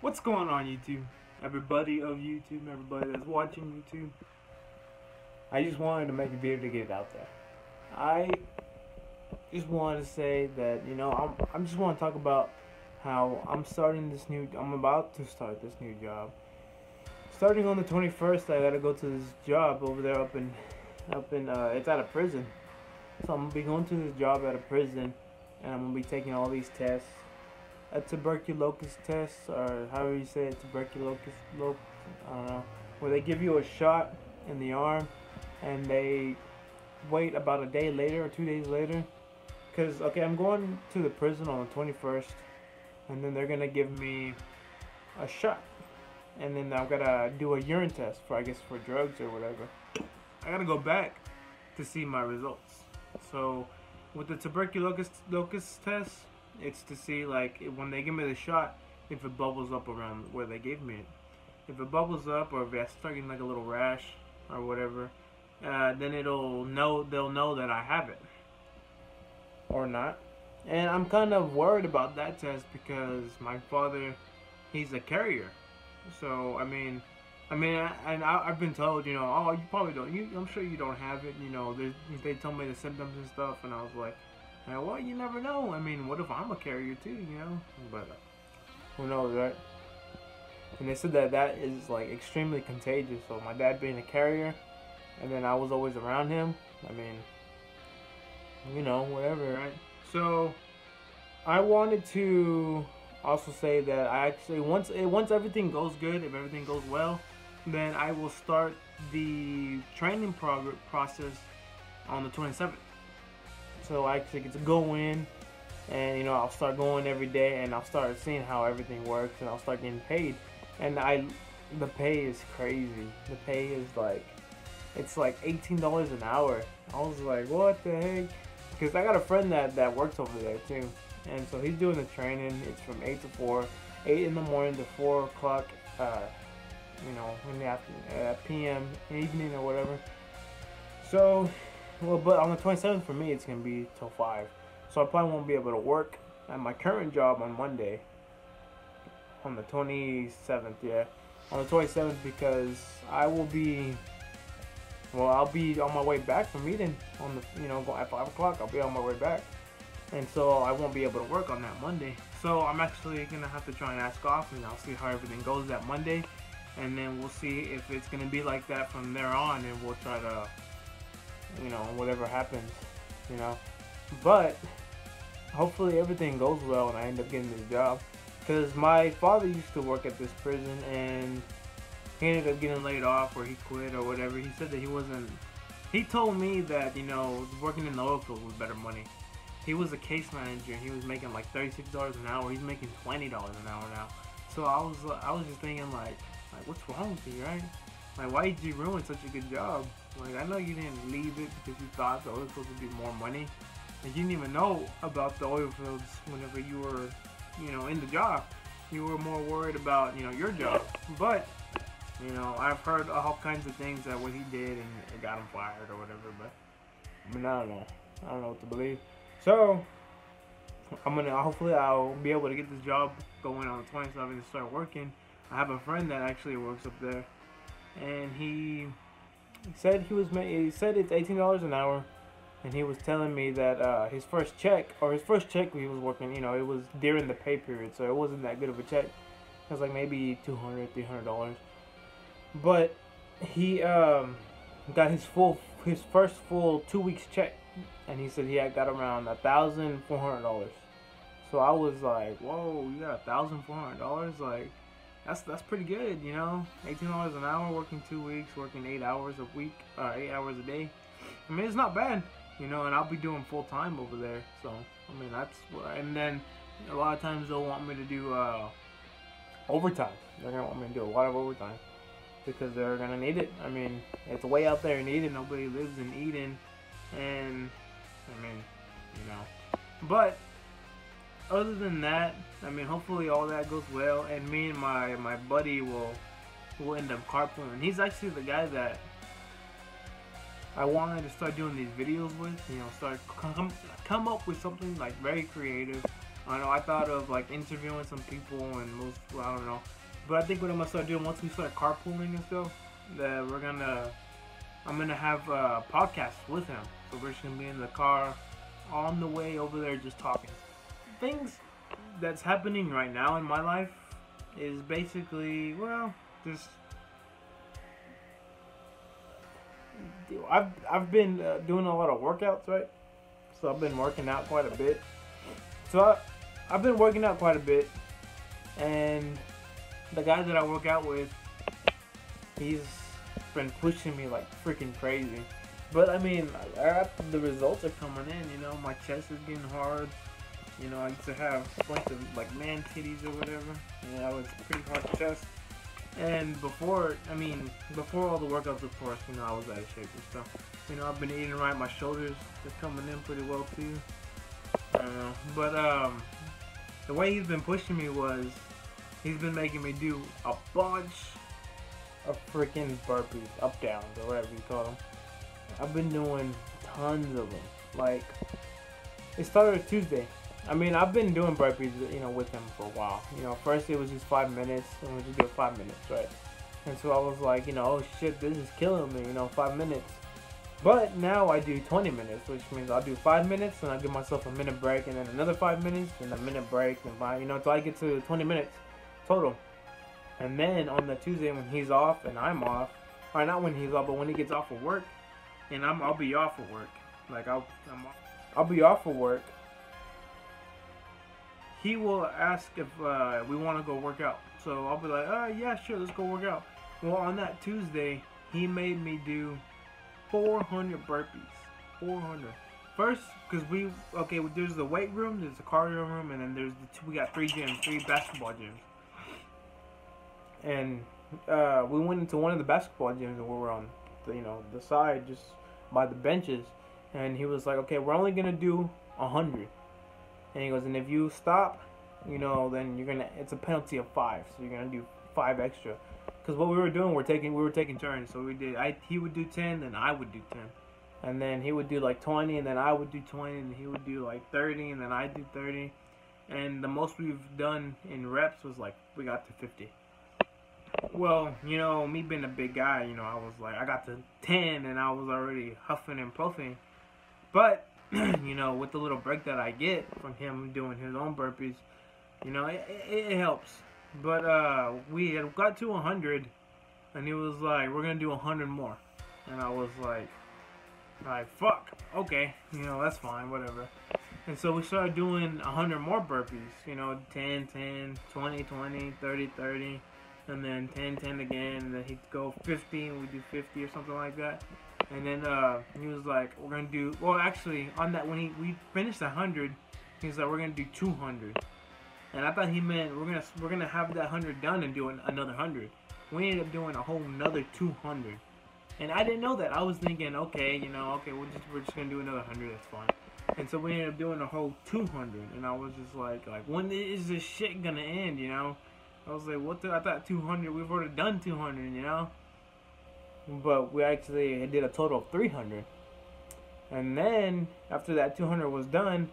What's going on, YouTube? Everybody of YouTube, everybody that's watching YouTube. I just wanted to make a video to get it out there. I just wanted to say that, I'm just want to talk about how I'm about to start this new job. Starting on the 21st, I gotta go to this job over there up in, it's at a prison. So I'm gonna be going to this job at a prison, and I'm gonna be taking all these tests. A tuberculosis test, or however you say it, tuberculosis, I don't know, where they give you a shot in the arm, and they wait about a day later or 2 days later. Cause okay, I'm going to the prison on the 21st, and then they're gonna give me a shot, and then I'm gonna do a urine test for, I guess, for drugs or whatever. I gotta go back to see my results. So with the tuberculosis test, it's to see, like, when they give me the shot, if it bubbles up around where they gave me it. If it bubbles up, or if I start getting like a little rash or whatever, then they'll know that I have it or not. And I'm kind of worried about that test because my father, he's a carrier. So I've been told, oh, you probably don't. I'm sure you don't have it. They told me the symptoms and stuff, and I was like, well, you never know. I mean, what if I'm a carrier too, But who knows, right? And they said that is, like, extremely contagious. So my dad being a carrier, and then I was always around him. I mean, whatever, right? So I wanted to also say that I actually, once everything goes good, if everything goes well, then I will start the training process on the 27th. So I actually get to go in, and I'll start going every day, and I'll start seeing how everything works, and I'll start getting paid. And the pay is crazy. The pay is it's like $18 an hour. I was like, what the heck? Because I got a friend that works over there too, and so he's doing the training. It's from 8 to 4, 8 in the morning to 4 o'clock, in the afternoon, p.m. evening or whatever. So. Well, but on the 27th for me, it's going to be till 5. So I probably won't be able to work at my current job on Monday. On the 27th, yeah. On the 27th, because I'll be on my way back from meeting on the, at 5 o'clock. I'll be on my way back. And so I won't be able to work on that Monday. So I'm actually going to have to try and ask off, and I'll see how everything goes that Monday. And then we'll see if it's going to be like that from there on, and we'll try to, whatever happens, but hopefully everything goes well and I end up getting this job, because my father used to work at this prison and he ended up getting laid off, or he quit or whatever. He said that he told me that, working in the oil field was better money. He was a case manager and he was making like $36 an hour. He's making $20 an hour now. So I was just thinking, like what's wrong with you, right? Like, why did you ruin such a good job? Like, I know you didn't leave it because you thought the oil fields would be more money. And you didn't even know about the oil fields whenever you were, in the job. You were more worried about, your job. But, I've heard all kinds of things that what he did and it got him fired or whatever. But I don't know. I don't know what to believe. So, hopefully I'll be able to get this job going on the 27th and start working. I have a friend that actually works up there. And he said he said it's $18 an hour, and he was telling me that his first check he was working, it was during the pay period, so it wasn't that good of a check. It was like maybe $200, $300. But he got his first full 2 weeks check, and he said he had got around $1,400. So I was like, whoa, you got $1,400? Like, that's pretty good, $18 an hour, working 2 weeks, working 8 hours a week, 8 hours a day. I mean, it's not bad, and I'll be doing full time over there. So I mean, that's what. And then a lot of times they'll want me to do overtime. They're gonna want me to do a lot of overtime because they're gonna need it. I mean, it's way out there in Eden. Nobody lives in Eden, and I mean, but. Other than that, I mean, hopefully all that goes well, and me and my buddy will end up carpooling. He's actually the guy that I wanted to start doing these videos with, start come up with something like very creative, I know I thought of like interviewing some people and most, well, I don't know. But I think what I'm gonna start doing once we start carpooling and stuff, that I'm gonna have a podcast with him. So we're just gonna be in the car on the way over there just talking. Things that's happening right now in my life is basically, well, just I've been doing a lot of workouts, right? So I've been working out quite a bit. So I've been working out quite a bit, and the guy that I work out with, he's been pushing me like freaking crazy. But I mean, the results are coming in. You know, my chest is getting hard. You know, I used to have a bunch of like man titties or whatever. You know, it's pretty hard chest. And before all the workouts, of course, you know, I was out of shape and stuff. You know, I've been eating right. My shoulders are coming in pretty well too. I don't know, but the way he's been pushing me was, he's been making me do a bunch of freaking burpees, up downs or whatever you call them. I've been doing tons of them. Like, it started Tuesday. I mean, I've been doing burpees, you know, with him for a while. You know, first it was just 5 minutes, and we just do it 5 minutes, right? And so I was like, you know, oh shit, this is killing me, you know, 5 minutes. But now I do 20 minutes, which means I'll do 5 minutes, and I'll give myself a minute break, and then another 5 minutes, and a minute break, and you know, until I get to 20 minutes total. And then on the Tuesday when he's off and I'm off, or not when he's off, but when he gets off of work, and I'll be off of work, like I'll be off of work. He will ask if we want to go work out. So I'll be like, yeah, sure, let's go work out. Well, on that Tuesday, he made me do 400 burpees. 400. First, because there's the weight room, there's the cardio room, and then we got 3 gyms, 3 basketball gyms. And we went into one of the basketball gyms, and we were on the side, just by the benches. And he was like, okay, we're only going to do 100. And he goes, and if you stop, you know, then it's a penalty of 5. So you're going to do 5 extra. Because what we were doing, we were taking turns. So he would do 10, then I would do 10. And then he would do like 20, and then I would do 20, and he would do like 30, and then I'd do 30. And the most we've done in reps was like, we got to 50. Well, you know, me being a big guy, you know, I was like, I got to 10, and I was already huffing and puffing. But you know, with the little break that I get from him doing his own burpees, you know, it helps. But we had got to 100, and he was like, we're going to do 100 more. And I was like, fuck, okay, you know, that's fine, whatever. And so we started doing 100 more burpees, you know, 10, 10, 20, 20, 30, 30, and then 10, 10 again, and then he'd go 50, and we'd do 50 or something like that. And then he was like, we're going to do, well, actually, on that, when we finished 100, he was like, we're going to do 200. And I thought he meant we're gonna have that 100 done and do another 100. We ended up doing a whole another 200. And I didn't know that. I was thinking, okay, you know, okay, we're just going to do another 100, that's fine. And so we ended up doing a whole 200. And I was just like, when is this shit going to end, you know? I was like, I thought 200, we've already done 200, you know? But we actually did a total of 300. And then, after that 200 was done,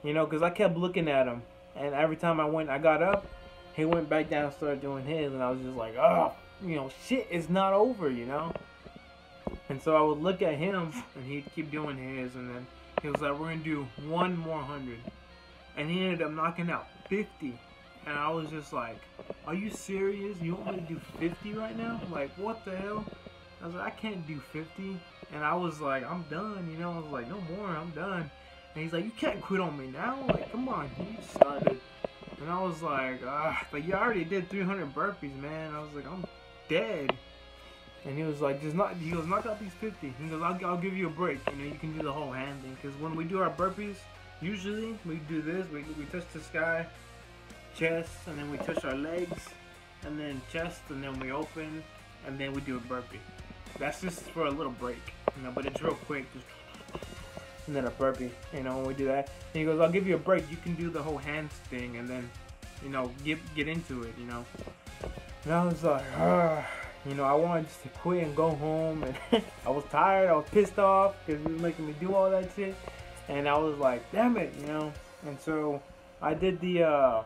you know, because I kept looking at him. And every time I got up, he went back down and started doing his. And I was just like, oh, you know, shit is not over, you know? And so I would look at him, and he'd keep doing his. And then he was like, we're going to do one more 100. And he ended up knocking out 50. And I was just like, are you serious? You want me to do 50 right now? Like, what the hell? I was like, I can't do 50. And I was like, I'm done, you know? I was like, no more, I'm done. And he's like, you can't quit on me now. Like, come on, you just started. And I was like, but you already did 300 burpees, man. I was like, I'm dead. And he was like, he goes, knock out these 50. He goes, I'll give you a break. You know, you can do the whole hand thing. Because when we do our burpees, usually we do this. We touch the sky, chest, and then we touch our legs, and then chest, and then we open, and then we do a burpee. That's just for a little break, you know, but it's real quick. Just and then a burpee, you know, when we do that. And he goes, I'll give you a break. You can do the whole hands thing, and then, you know, get into it, you know. And I was like, you know, I wanted just to quit and go home. And I was tired. I was pissed off because he was making me do all that shit. And I was like, damn it, you know. And so I did the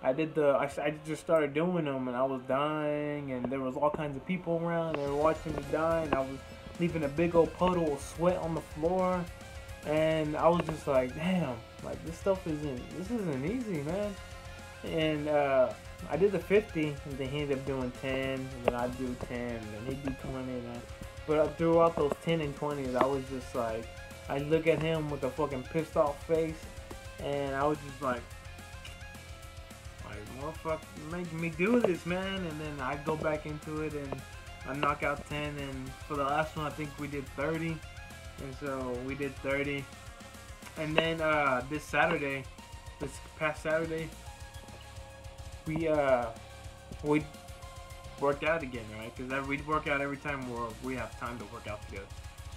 I just started doing them, and I was dying, and there was all kinds of people around. They were watching me die, and I was leaving a big old puddle of sweat on the floor, and I was just like, damn, like this isn't easy, man. And I did the 50, and then he ended up doing 10, and then I'd do 10, and then he'd do 20, but throughout those 10 and 20s, I was just like, I look at him with a fucking pissed off face, and I was just like, motherfucker, making me do this, man. And then I go back into it, and I knock out 10, and for the last one, I think we did 30, and so we did 30. And then this past Saturday, we worked out again, right? Because we work out every time we have time to work out together.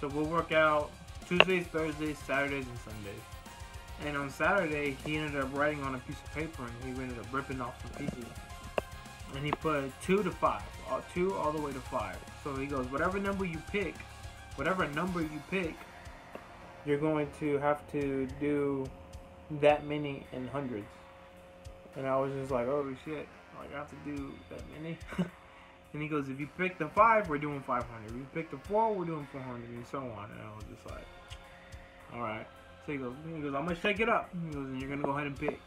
So we'll work out Tuesdays, Thursdays, Saturdays, and Sundays. And on Saturday, he ended up writing on a piece of paper, and he ended up ripping off some pieces. And he put 2 to 5, 2 all the way to 5. So he goes, whatever number you pick, you're going to have to do that many in hundreds. And I was just like, oh shit, like I have to do that many? And he goes, if you pick the 5, we're doing 500. If you pick the 4, we're doing 400, and so on. And I was just like, alright. So he goes, I'm gonna shake it up. He goes, and you're gonna go ahead and pick.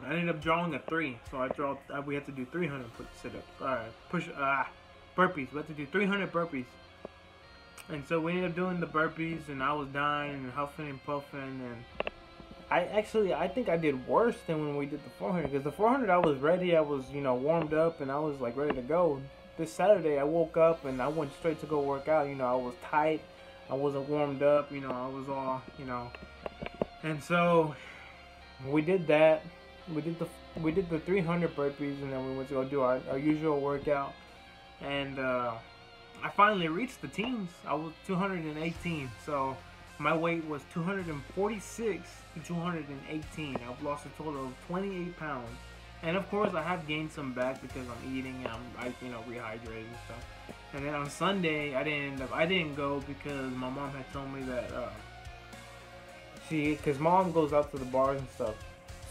I ended up drawing a 3, so we had to do 300 sit-ups. Burpees. We had to do 300 burpees. And so we ended up doing the burpees, and I was dying and huffing and puffing, and I think I did worse than when we did the 400, because the 400 I was ready, I was, warmed up, and I was like ready to go. This Saturday I woke up and I went straight to go work out. I was tight. I wasn't warmed up, I was all, and so we did that. We did the 300 burpees, and then we went to go do our usual workout. And I finally reached the teens. I was 218, so my weight was 246 to 218. I've lost a total of 28 pounds, and of course I have gained some back because I'm eating and I rehydrating and stuff. And then on Sunday, I didn't go because my mom had told me that because mom goes out to the bars and stuff.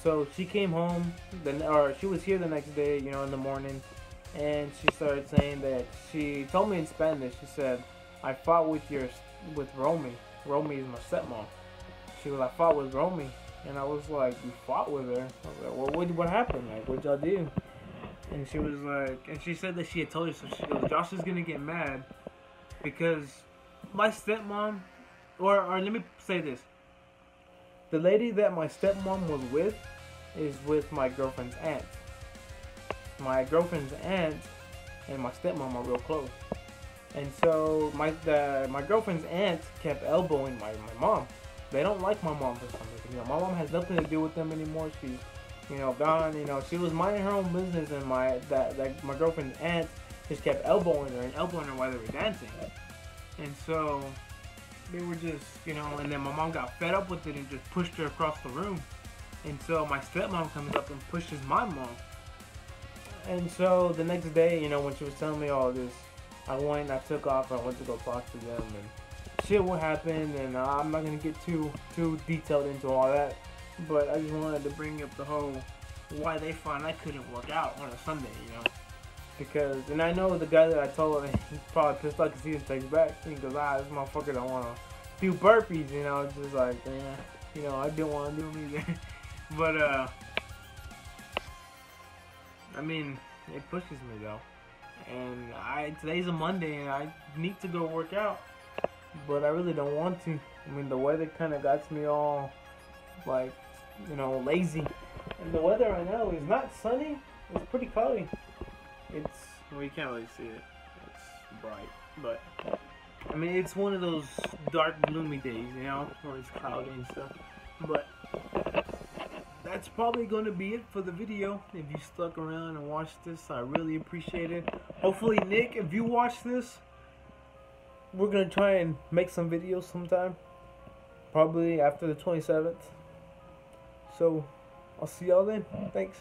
So she came home, she was here the next day, in the morning, and she started saying that she told me in Spanish. She said, "I fought with Romy. Romy is my stepmom." She was, "I fought with Romy," and I was like, "You fought with her?" I was like, "Well, what happened? Like, what'd y'all do?" And she was like, and she said that she had told her, so she goes, "Josh is gonna get mad because my stepmom, or let me say this, the lady that my stepmom was with is with my girlfriend's aunt. My girlfriend's aunt and my stepmom are real close, and so my girlfriend's aunt kept elbowing my mom. They don't like my mom for some reason. My mom has nothing to do with them anymore. She's gone. She was minding her own business, and my girlfriend's aunt just kept elbowing her while they were dancing. And so they were just, and then my mom got fed up with it and just pushed her across the room. And so my stepmom comes up and pushes my mom. And so the next day, when she was telling me all this, I took off, and I went to go talk to them, and shit what happened, and I'm not going to get too detailed into all that. But I just wanted to bring up the whole why they find I couldn't work out on a Sunday, Because, and I know the guy that I told, he's probably pissed off because he didn't text back. He goes, this motherfucker don't want to do burpees, It's just like, I didn't want to do them either. But, I mean, it pushes me though. And today's a Monday, and I need to go work out. But I really don't want to. I mean, the weather kind of got me all, like, lazy. And the weather right now is not sunny. It's pretty cloudy. Well, you can't really see it. It's bright. But, I mean, it's one of those dark, gloomy days, where it's cloudy and stuff. But that's probably going to be it for the video. If you stuck around and watched this, I really appreciate it. Hopefully, Nick, if you watch this, we're going to try and make some videos sometime. Probably after the 27th. So, I'll see y'all then. Thanks.